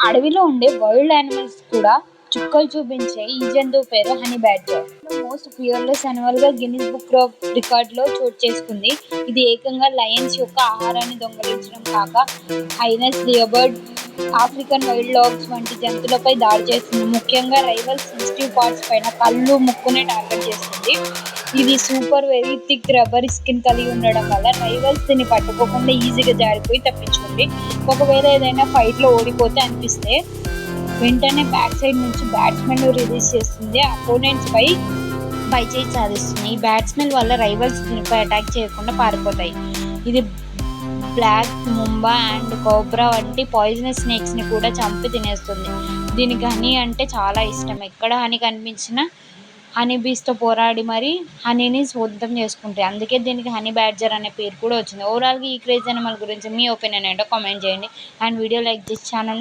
అడవిలో ఉండే wild animals కూడా చుక్కలు చూపించే ఈ జంతువు పేరు honey badger. Most fearless animal గా గిన్నిస్ బుక్ ఆఫ్ రికార్డ్ లో చోటు చేసుకుంది. ఇది ఏకంగా లయన్స్ యొక్క ఆహారాన్ని దొంగలించడం కాక హైనస్, లియబర్డ్, ఆఫ్రికన్ వైల్డ్ డాగ్స్ వంటి జంతువులపై దాడి చేస్తుంది. ముఖ్యంగా రైవల్ సెన్సిటివ్ పార్ట్స్ పైన కళ్ళు, ముక్కునే టార్గెట్ చేస్తుంది. ఇది super very thick rubber skin కలిగి ఉండడం వల్ల రైవల్స్ దీన్ని పట్టుకోకుండా ఈజీగా జారిపోయి తప్పించుకుంది. ఒకవేళ ఏదైనా ఫైట్ లో ఓడిపోతే అనిపిస్తే వెంటనే బ్యాక్ సైడ్ నుంచి బ్యాట్స్మెన్ రిలీజ్ చేస్తుంది. అపోనెంట్స్ పై చేయి సాధిస్తుంది. ఈ బ్యాట్స్మెన్ వల్ల రైవల్స్ దీనిపై అటాక్ చేయకుండా పారిపోతాయి. ఇది బ్లాక్ ముంబా అండ్ కోబ్రా వంటి పాయిజనస్ స్నేక్స్ ని కూడా చంపి తినేస్తుంది. దీనికి హనీ అంటే చాలా ఇష్టం. ఎక్కడ హనీ కనిపించినా హనీ బీస్ తో పోరాడి మరి హనీని సొంతం చేసుకుంటాయి. అందుకే దీనికి హనీ బ్యాడ్జర్ అనే పేరు కూడా వచ్చింది. ఓవరాల్ గా ఈ క్రేజీ అనిమల్ గురించి మీ ఒపీనియన్ ఏంటో కామెంట్ చేయండి. అండ్ వీడియో లైక్ చేసి ఛానల్ ని